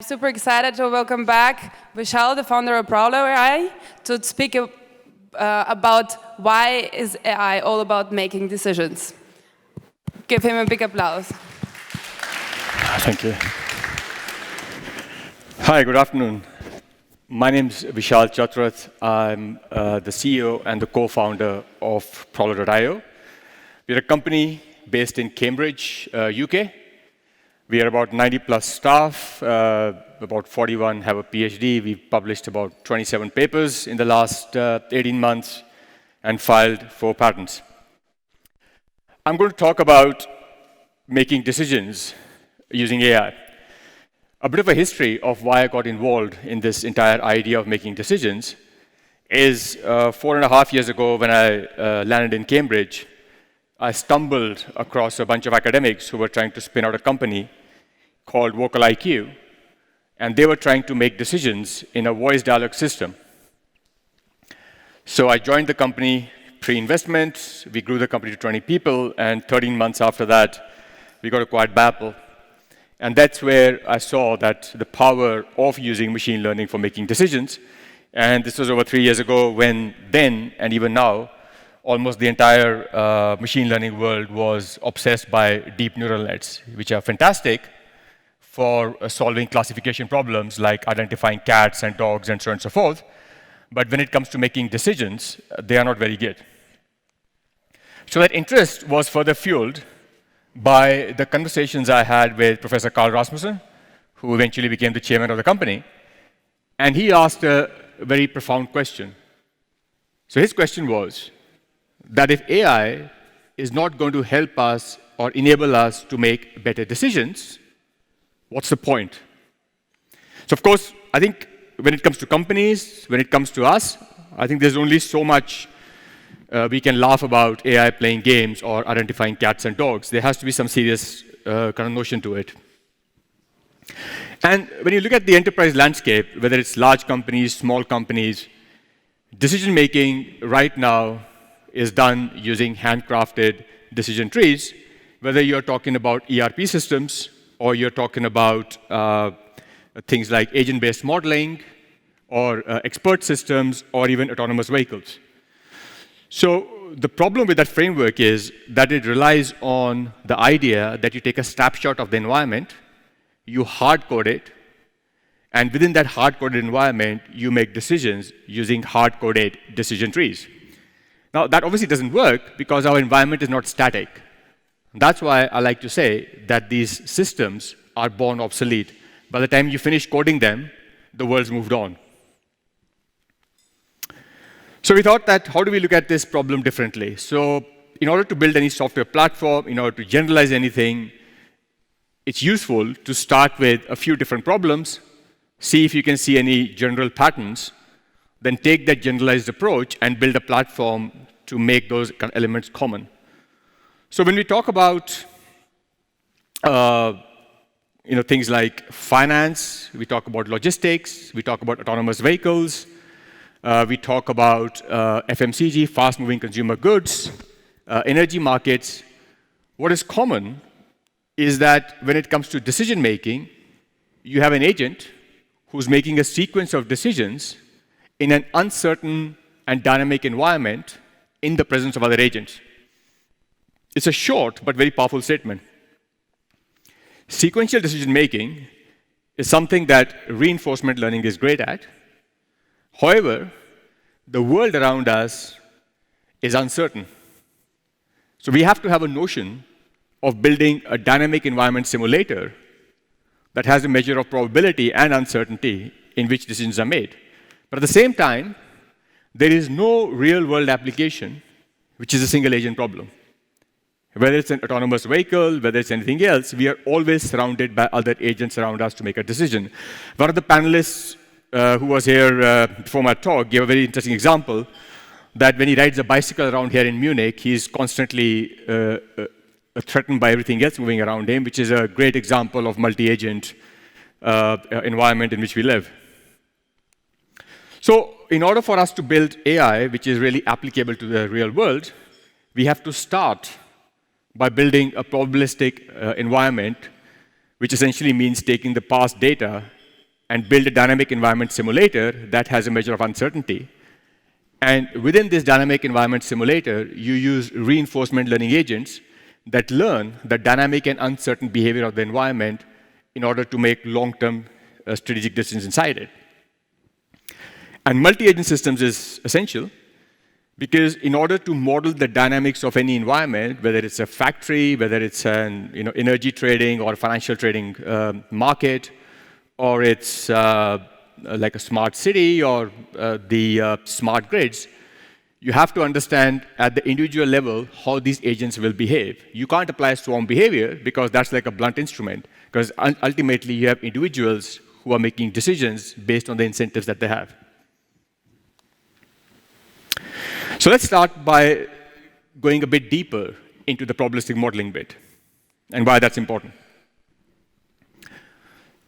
Super excited to welcome back Vishal, the founder of Probabilistic, to speak about why is AI all about making decisions. Give him a big applause. Thank you. Hi, good afternoon. My name is Vishal Chatrath. I'm the CEO and the co-founder of Probabilistic. We're a company based in Cambridge, UK. We are about 90 plus staff, about 41 have a PhD. We've published about 27 papers in the last 18 months and filed 4 patents. I'm going to talk about making decisions using AI. A bit of a history of why I got involved in this entire idea of making decisions is 4.5 years ago when I landed in Cambridge, I stumbled across a bunch of academics who were trying to spin out a company called Vocal IQ, and they were trying to make decisions in a voice dialogue system. So I joined the company pre-investment. We grew the company to 20 people, and 13 months after that, we got acquired by Apple. And that's where I saw that the power of using machine learning for making decisions. And this was over 3 years ago when then, and even now, almost the entire machine learning world was obsessed by deep neural nets, which are fantastic for solving classification problems like identifying cats and dogs and so on and so forth. But when it comes to making decisions, they are not very good. So that interest was further fueled by the conversations I had with Professor Edward Rasmussen, who eventually became the chairman of the company. And he asked a very profound question. So his question was that if AI is not going to help us or enable us to make better decisions, what's the point? So of course, I think when it comes to companies, when it comes to us, I think there's only so much we can laugh about AI playing games or identifying cats and dogs. There has to be some serious kind of notion to it. And when you look at the enterprise landscape, whether it's large companies, small companies, decision-making right now is done using handcrafted decision trees, whether you're talking about ERP systems or you're talking about things like agent-based modeling or expert systems or even autonomous vehicles. So the problem with that framework is that it relies on the idea that you take a snapshot of the environment, you hard-code it, and within that hard-coded environment, you make decisions using hard-coded decision trees. Now, that obviously doesn't work because our environment is not static. That's why I like to say that these systems are born obsolete. By the time you finish coding them, the world's moved on. So we thought that how do we look at this problem differently? So in order to build any software platform, in order to generalize anything, it's useful to start with a few different problems, see if you can see any general patterns, then take that generalized approach and build a platform to make those kind of elements common. So when we talk about things like finance, we talk about logistics, we talk about autonomous vehicles, we talk about FMCG, fast-moving consumer goods, energy markets. What is common is that when it comes to decision-making, you have an agent who's making a sequence of decisions in an uncertain and dynamic environment in the presence of other agents. It's a short but very powerful statement. Sequential decision-making is something that reinforcement learning is great at. However, the world around us is uncertain. So we have to have a notion of building a dynamic environment simulator that has a measure of probability and uncertainty in which decisions are made. But at the same time, there is no real-world application which is a single-agent problem. Whether it's an autonomous vehicle, whether it's anything else, we are always surrounded by other agents around us to make a decision. One of the panelists who was here before my talk gave a very interesting example that when he rides a bicycle around here in Munich, he's constantly threatened by everything else moving around him, which is a great example of multi-agent environment in which we live. So in order for us to build AI, which is really applicable to the real world, we have to start by building a probabilistic environment, which essentially means taking the past data and build a dynamic environment simulator that has a measure of uncertainty. And within this dynamic environment simulator, you use reinforcement learning agents that learn the dynamic and uncertain behavior of the environment in order to make long-term strategic decisions inside it. And multi-agent systems is essential because in order to model the dynamics of any environment, whether it's a factory, whether it's an energy trading or financial trading market, or it's like a smart city or the smart grids, you have to understand at the individual level how these agents will behave. You can't apply swarm behavior because that's like a blunt instrument, because ultimately you have individuals who are making decisions based on the incentives that they have. So let's start by going a bit deeper into the probabilistic modeling bit and why that's important.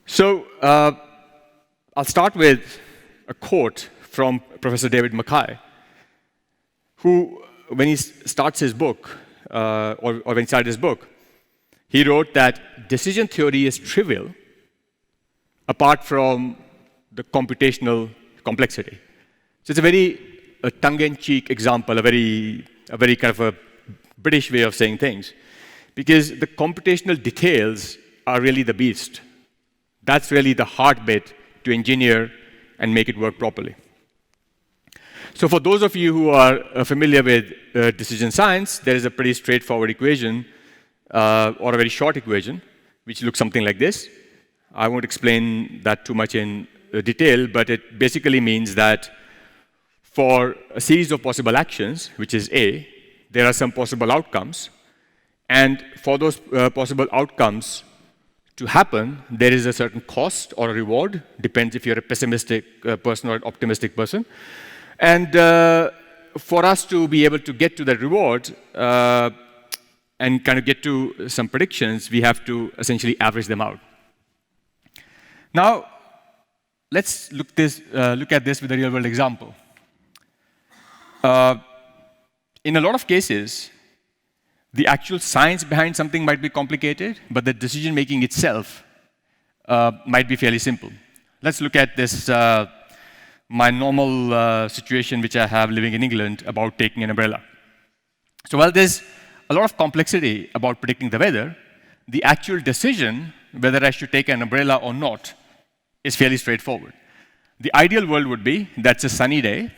So I'll start with a quote from Professor David Mackay, who, when he starts his book, or when he started his book, he wrote that decision theory is trivial apart from the computational complexity. So it's a very tongue-in-cheek example, a very kind of a British way of saying things, because the computational details are really the beast. That's really the hard bit to engineer and make it work properly. So for those of you who are familiar with decision science, there is a pretty straightforward equation, or a very short equation, which looks something like this. I won't explain that too much in detail, but it basically means that for a series of possible actions, which is A, there are some possible outcomes. And for those possible outcomes to happen, there is a certain cost or a reward, depends if you're a pessimistic person or an optimistic person. And for us to be able to get to that reward and kind of get to some predictions, we have to essentially average them out. Now, let's look at this with a real-world example. In a lot of cases, the actual science behind something might be complicated, but the decision-making itself might be fairly simple. Let's look at this, my normal situation which I have living in England about taking an umbrella. So while there's a lot of complexity about predicting the weather, the actual decision whether I should take an umbrella or not is fairly straightforward. The ideal world would be that's a sunny day,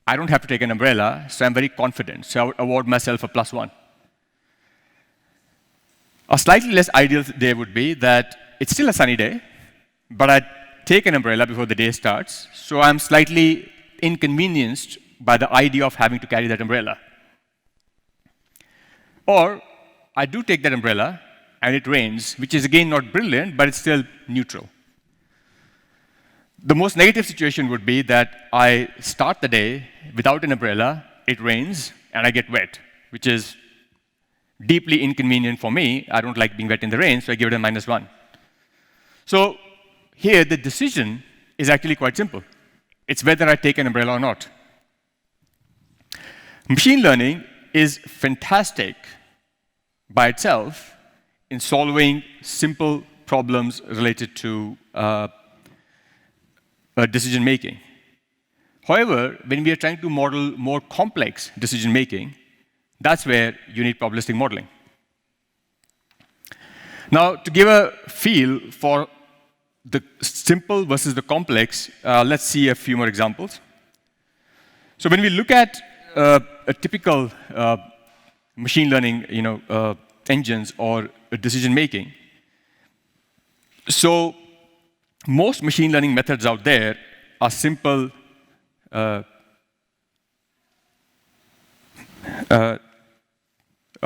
I don't have to take an umbrella, so I'm very confident, so I would award myself a +1. A slightly less ideal day would be that it's still a sunny day, but I take an umbrella before the day starts, so I'm slightly inconvenienced by the idea of having to carry that umbrella. Or I do take that umbrella, and it rains, which is again not brilliant, but it's still neutral. The most negative situation would be that I start the day without an umbrella, it rains, and I get wet, which is deeply inconvenient for me. I don't like being wet in the rain, so I give it a -1. So here, the decision is actually quite simple. It's whether I take an umbrella or not. Machine learning is fantastic by itself in solving simple problems related to decision-making. However, when we are trying to model more complex decision-making, that's where you need probabilistic modeling. Now, to give a feel for the simple versus the complex, let's see a few more examples. So when we look at a typical machine learning engines or decision-making, so most machine learning methods out there are simple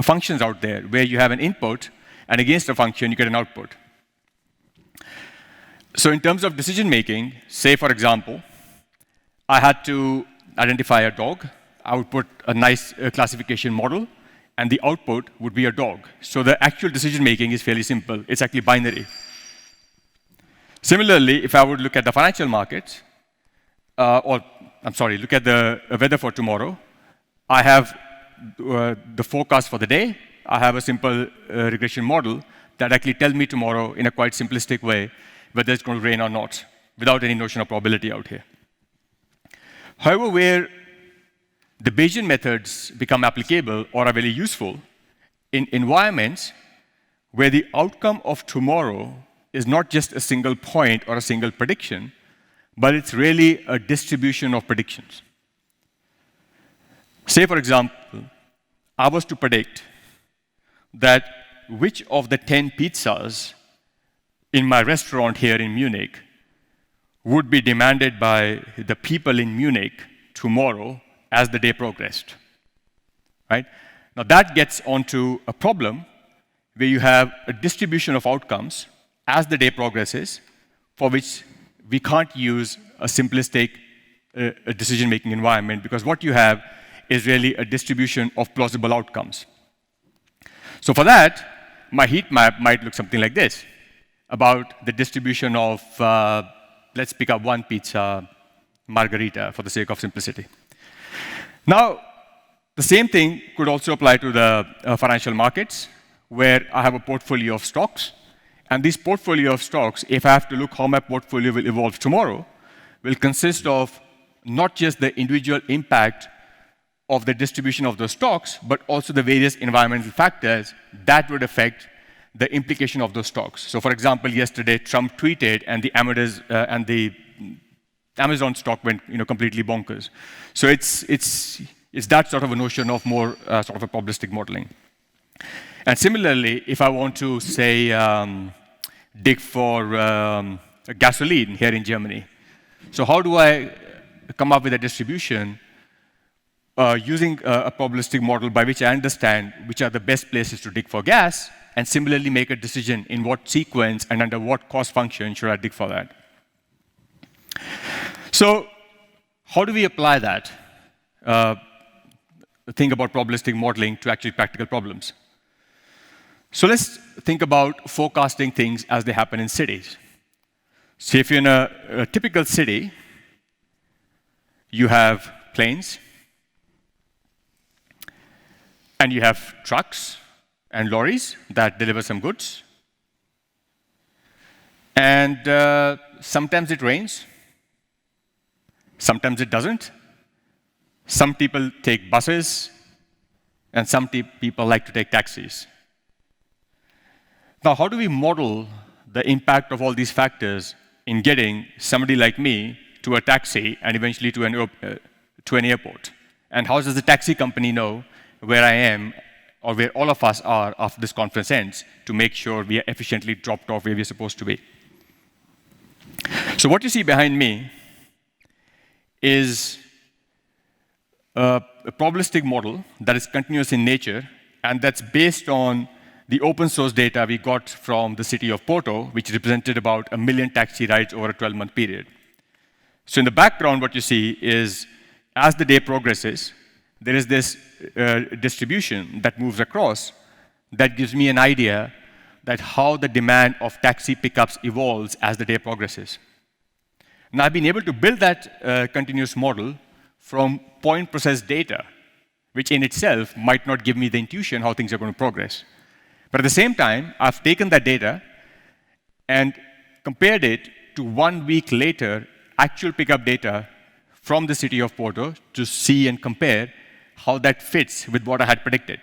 functions out there where you have an input, and against a function, you get an output. So in terms of decision-making, say, for example, I had to identify a dog. I would put a nice classification model, and the output would be a dog. So the actual decision-making is fairly simple. It's actually binary. Similarly, if I would look at the financial markets, look at the weather for tomorrow, I have the forecast for the day. I have a simple regression model that actually tells me tomorrow in a quite simplistic way whether it's going to rain or not. without any notion of probability out here. However, where the Bayesian methods become applicable or are very useful in environments where the outcome of tomorrow is not just a single point or a single prediction, but it's really a distribution of predictions. Say, for example, I was to predict that which of the 10 pizzas in my restaurant here in Munich would be demanded by the people in Munich tomorrow as the day progressed. Right? Now that gets onto a problem where you have a distribution of outcomes as the day progresses, for which we can't use a simplistic decision-making environment, because what you have is really a distribution of plausible outcomes. So for that, my heat map might look something like this, about the distribution of, let's pick up one pizza, margarita, for the sake of simplicity. Now, the same thing could also apply to the financial markets, where I have a portfolio of stocks. And this portfolio of stocks, if I have to look how my portfolio will evolve tomorrow, will consist of not just the individual impact of the distribution of those stocks, but also the various environmental factors that would affect the implication of those stocks. So for example, yesterday, Trump tweeted, and the Amazon stock went completely bonkers. So it's that sort of a notion of more sort of a probabilistic modeling. And similarly, if I want to, say, dig for gasoline here in Germany, so how do I come up with a distribution using a probabilistic model by which I understand which are the best places to dig for gas, and similarly make a decision in what sequence and under what cost function should I dig for that? So how do we apply that, think about probabilistic modeling to actually practical problems? So let's think about forecasting things as they happen in cities. So if you're in a typical city, you have planes, and you have trucks and lorries that deliver some goods. And sometimes it rains, sometimes it doesn't. Some people take buses, and some people like to take taxis. Now, how do we model the impact of all these factors in getting somebody like me to a taxi and eventually to an airport? And how does the taxi company know where I am or where all of us are after this conference ends to make sure we are efficiently dropped off where we're supposed to be? So what you see behind me is a probabilistic model that is continuous in nature, and that's based on the open source data we got from the city of Porto, which represented about 1 million taxi rides over a 12-month period. So in the background, what you see is, as the day progresses, there is this distribution that moves across that gives me an idea that how the demand of taxi pickups evolves as the day progresses. Now, I've been able to build that continuous model from point process data, which in itself might not give me the intuition how things are going to progress. But at the same time, I've taken that data and compared it to 1 week later actual pickup data from the city of Porto to see and compare how that fits with what I had predicted.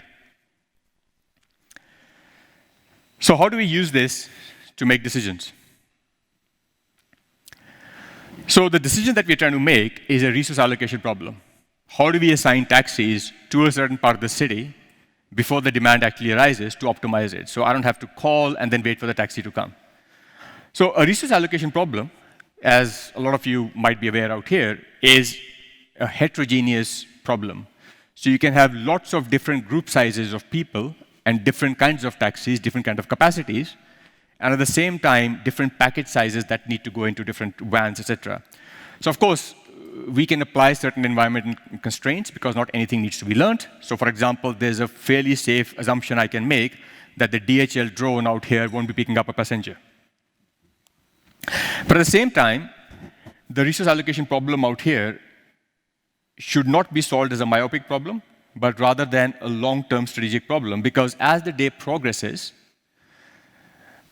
So how do we use this to make decisions? So the decision that we're trying to make is a resource allocation problem. How do we assign taxis to a certain part of the city before the demand actually arises to optimize it? So I don't have to call and then wait for the taxi to come. So a resource allocation problem, as a lot of you might be aware out here, is a heterogeneous problem. So you can have lots of different group sizes of people and different kinds of taxis, different kind of capacities, and at the same time, different package sizes that need to go into different vans, etc. So of course, we can apply certain environmental constraints because not anything needs to be learned. So for example, there's a fairly safe assumption I can make that the DHL drone out here won't be picking up a passenger. But at the same time, the resource allocation problem out here should not be solved as a myopic problem, but rather than a long-term strategic problem, because as the day progresses,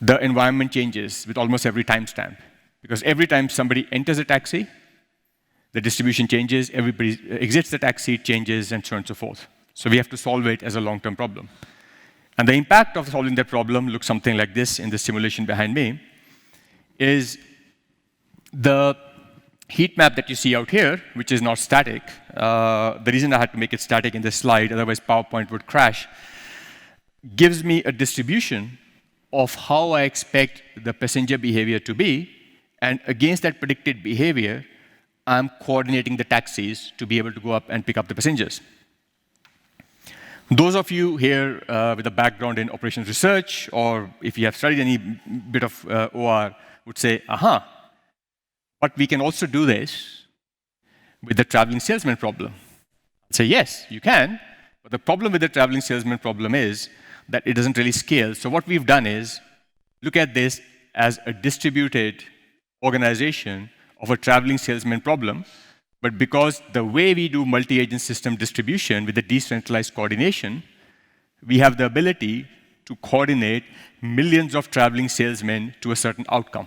the environment changes with almost every timestamp. Because every time somebody enters a taxi, the distribution changes, everybody exits the taxi, it changes, and so on and so forth. So we have to solve it as a long-term problem. And the impact of solving that problem looks something like this in the simulation behind me, is the heat map that you see out here, which is not static. The reason I had to make it static in this slide, otherwise PowerPoint would crash, gives me a distribution of how I expect the passenger behavior to be, and against that predicted behavior, I'm coordinating the taxis to be able to go up and pick up the passengers. Those of you here with a background in operations research, or if you have studied any bit of OR, would say, aha, but we can also do this with the traveling salesman problem. I'd say, yes, you can, but the problem with the traveling salesman problem is that it doesn't really scale. So what we've done is look at this as a distributed organization of a traveling salesman problem, but because the way we do multi-agent system distribution with the decentralized coordination, we have the ability to coordinate millions of traveling salesmen to a certain outcome.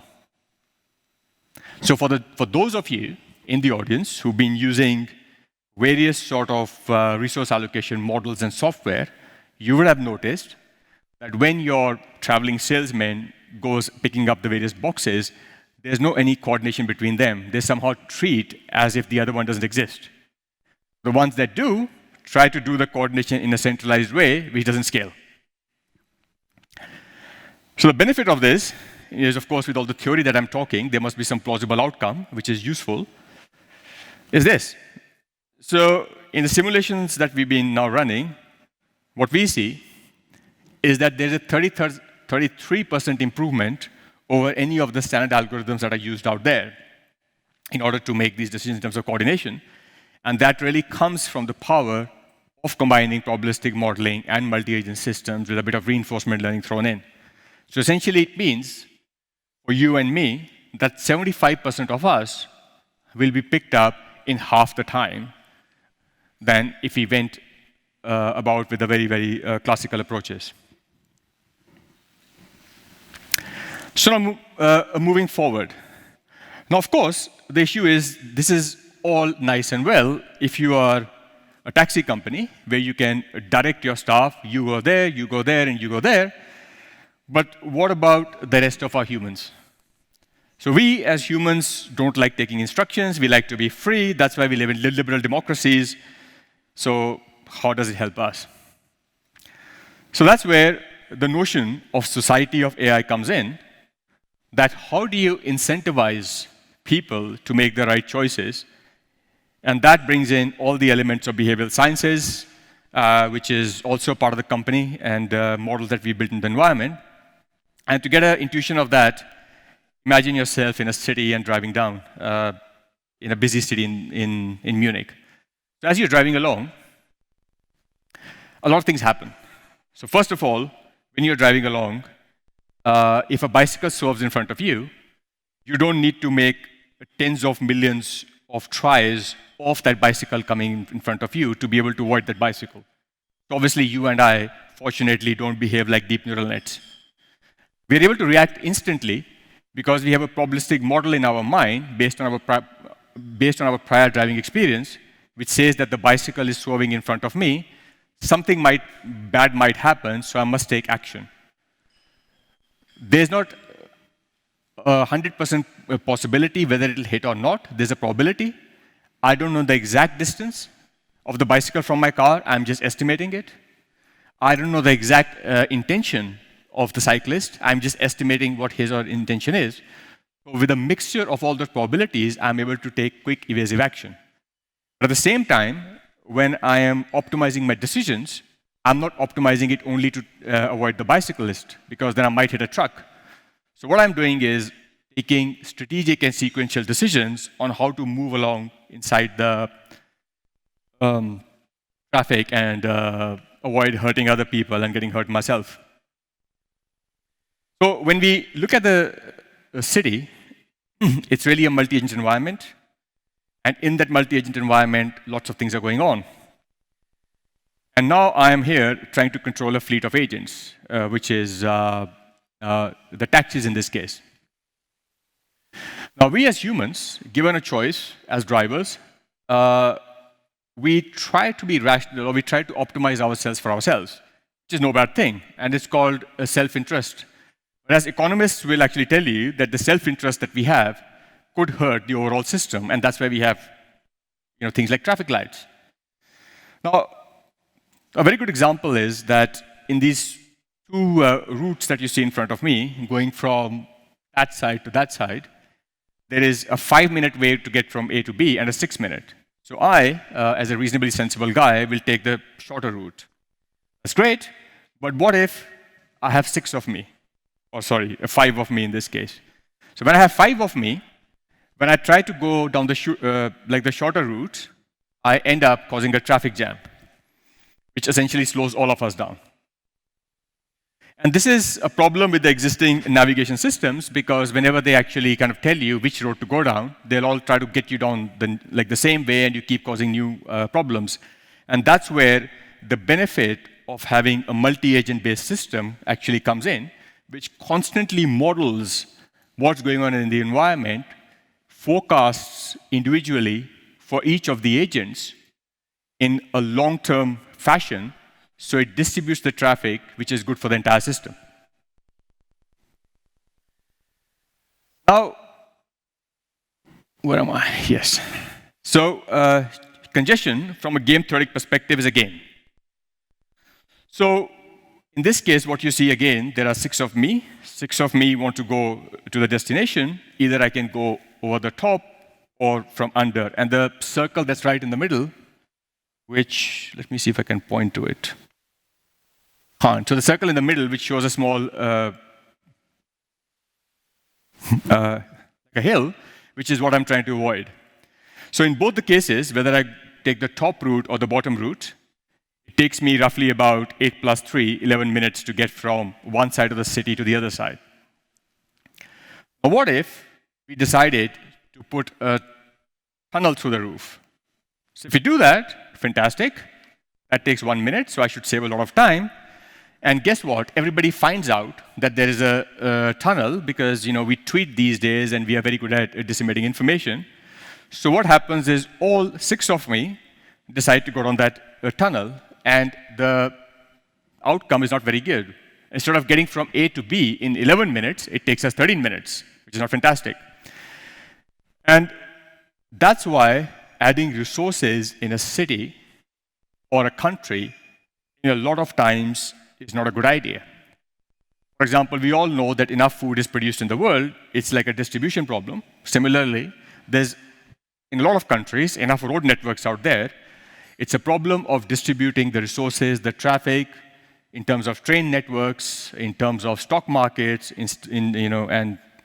So for those of you in the audience who've been using various sort of resource allocation models and software, you would have noticed that when your traveling salesman goes picking up the various boxes, there's no any coordination between them. They somehow treat as if the other one doesn't exist. The ones that do try to do the coordination in a centralized way, which doesn't scale. So the benefit of this is, of course, with all the theory that I'm talking, there must be some plausible outcome, which is useful, is this. So in the simulations that we've been now running, what we see is that there's a 33% improvement over any of the standard algorithms that are used out there in order to make these decisions in terms of coordination. And that really comes from the power of combining probabilistic modeling and multi-agent systems with a bit of reinforcement learning thrown in. So essentially, it means for you and me that 75% of us will be picked up in half the time than if we went about with the very, very classical approaches. So now moving forward. Now, of course, the issue is this is all nice and well if you are a taxi company where you can direct your staff, you go there, and you go there. But what about the rest of our humans? So we, as humans, don't like taking instructions. We like to be free. That's why we live in liberal democracies. So how does it help us? So that's where the notion of society of AI comes in, that how do you incentivize people to make the right choices? And that brings in all the elements of behavioral sciences, which is also part of the company and models that we built in the environment. And to get an intuition of that, imagine yourself in a city and driving down in a busy city in Munich. So as you're driving along, a lot of things happen. So first of all, when you're driving along, if a bicycle swerves in front of you, you don't need to make tens of millions of tries of that bicycle coming in front of you to be able to avoid that bicycle. So obviously, you and I, fortunately, don't behave like deep neural nets. We're able to react instantly because we have a probabilistic model in our mind based on our prior driving experience, which says that the bicycle is swerving in front of me. Something bad might happen, so I must take action. There's not a 100% possibility whether it'll hit or not. There's a probability. I don't know the exact distance of the bicycle from my car. I'm just estimating it. I don't know the exact intention of the cyclist. I'm just estimating what his or her intention is. So with a mixture of all those probabilities, I'm able to take quick evasive action. But at the same time, when I am optimizing my decisions, I'm not optimizing it only to avoid the bicyclist, because then I might hit a truck. So what I'm doing is taking strategic and sequential decisions on how to move along inside the traffic and avoid hurting other people and getting hurt myself. So when we look at the city, it's really a multi-agent environment. And in that multi-agent environment, lots of things are going on. And now I am here trying to control a fleet of agents, which is the taxis in this case. Now, we as humans, given a choice as drivers, we try to be rational, or we try to optimize ourselves for ourselves, which is no bad thing, and it's called a self-interest. Whereas economists will actually tell you that the self-interest that we have could hurt the overall system, and that's why we have things like traffic lights. Now, a very good example is that in these two routes that you see in front of me, going from that side to that side, there is a 5-minute way to get from A to B and a 6-minute. So I, as a reasonably sensible guy, will take the shorter route. That's great, but what if I have 6 of me? Or sorry, 5 of me in this case. So when I have 5 of me, when I try to go down the shorter route, I end up causing a traffic jam, which essentially slows all of us down. And this is a problem with the existing navigation systems, because whenever they actually kind of tell you which road to go down, they'll all try to get you down the same way, and you keep causing new problems. And that's where the benefit of having a multi-agent-based system actually comes in, which constantly models what's going on in the environment, forecasts individually for each of the agents in a long-term fashion, so it distributes the traffic, which is good for the entire system. Now, where am I? Yes. So, congestion from a game theoretic perspective is a gain. So, in this case, what you see again, there are 6 of me. 6 of me want to go to the destination. Either I can go over the top or from under. And the circle that's right in the middle, which, let me see if I can point to it. So the circle in the middle, which shows a small a hill, which is what I'm trying to avoid. So in both the cases, whether I take the top route or the bottom route, it takes me roughly about 8 plus 3, 11 minutes to get from one side of the city to the other side. But what if we decided to put a tunnel through the roof? So if we do that, fantastic. That takes 1 minute, so I should save a lot of time. And guess what? Everybody finds out that there is a tunnel, because we tweet these days and we are very good at disseminating information. So what happens is all 6 of me decide to go down that tunnel, and the outcome is not very good. Instead of getting from A to B in 11 minutes, it takes us 13 minutes, which is not fantastic. And that's why adding resources in a city or a country a lot of times is not a good idea. For example, we all know that enough food is produced in the world. It's like a distribution problem. Similarly, there's, in a lot of countries, enough road networks out there. It's a problem of distributing the resources, the traffic, in terms of train networks, in terms of stock markets, and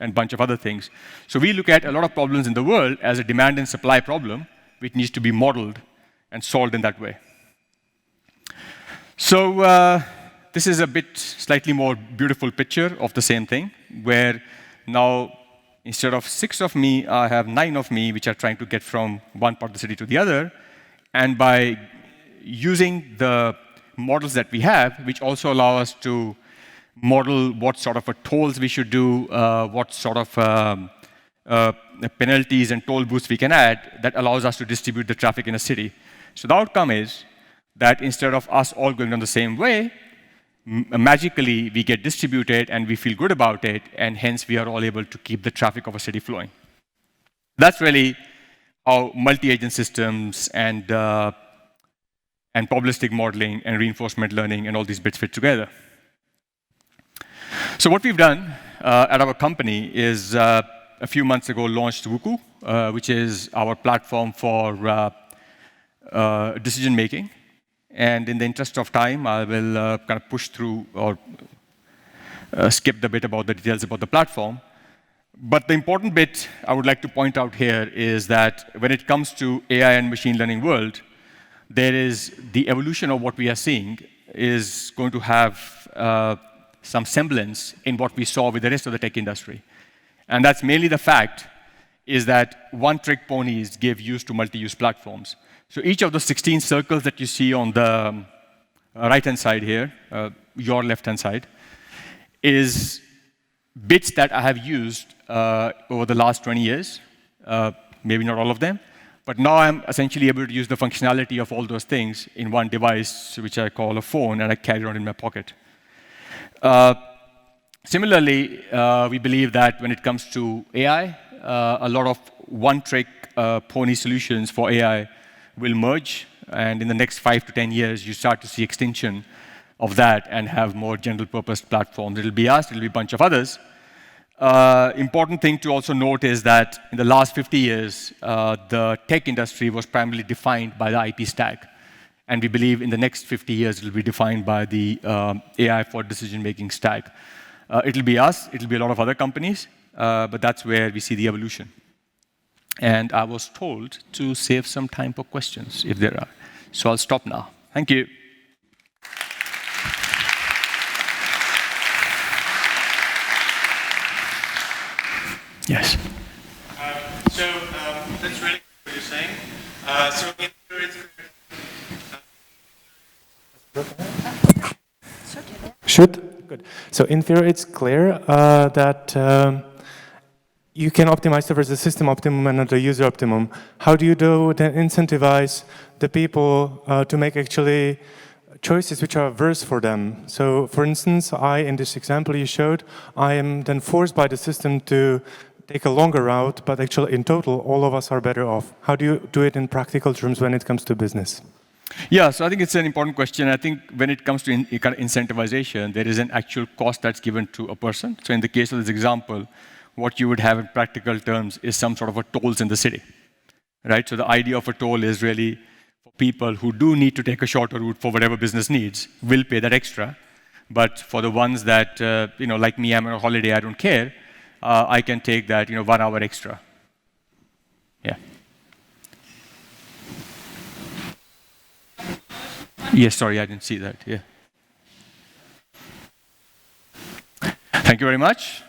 a bunch of other things. So we look at a lot of problems in the world as a demand and supply problem, which needs to be modeled and solved in that way. So this is a bit slightly more beautiful picture of the same thing, where now instead of 6 of me, I have 9 of me, which are trying to get from one part of the city to the other. And by using the models that we have, which also allow us to model what sort of tolls we should do, what sort of penalties and toll booths we can add, that allows us to distribute the traffic in a city. So the outcome is that instead of us all going down the same way, magically we get distributed and we feel good about it, and hence we are all able to keep the traffic of a city flowing. That's really how multi-agent systems and probabilistic modeling and reinforcement learning and all these bits fit together. So what we've done at our company is a few months ago launched Wuku, which is our platform for decision making. And in the interest of time, I will kind of push through or skip the bit about the details about the platform. But the important bit I would like to point out here is that when it comes to AI and machine learning world, there is the evolution of what we are seeing is going to have some semblance in what we saw with the rest of the tech industry. And that's mainly the fact is that one-trick ponies give use to multi-use platforms. So each of the 16 circles that you see on the right-hand side here, your left-hand side, is bits that I have used over the last 20 years, maybe not all of them. But now I'm essentially able to use the functionality of all those things in one device, which I call a phone, and I carry around in my pocket. Similarly, we believe that when it comes to AI, a lot of one-trick pony solutions for AI will merge. And in the next 5 to 10 years, you start to see extinction of that and have more general-purpose platforms. It'll be us, it'll be a bunch of others. Important thing to also note is that in the last 50 years, the tech industry was primarily defined by the IP stack. And we believe in the next 50 years, it will be defined by the AI for decision-making stack. It'll be us, it'll be a lot of other companies, but that's where we see the evolution. And I was told to save some time for questions, if there are. So I'll stop now. Thank you. Yes. That's really what you're saying. Good. So in theory, it's clear that you can optimize towards the system optimum and not the user optimum. How do you then incentivize the people to make actually choices which are worse for them? So for instance, in this example you showed, I am then forced by the system to take a longer route, but actually in total, all of us are better off. How do you do it in practical terms when it comes to business? Yeah, so I think it's an important question. I think when it comes to incentivization, there is an actual cost that's given to a person. So in the case of this example, what you would have in practical terms is some sort of a tolls in the city, right? So the idea of a toll is really for people who do need to take a shorter route for whatever business needs, will pay that extra. But for the ones that, like me, I'm on a holiday, I don't care, I can take that, 1 hour extra. Yeah. Yes, sorry, I didn't see that. Yeah. Thank you very much.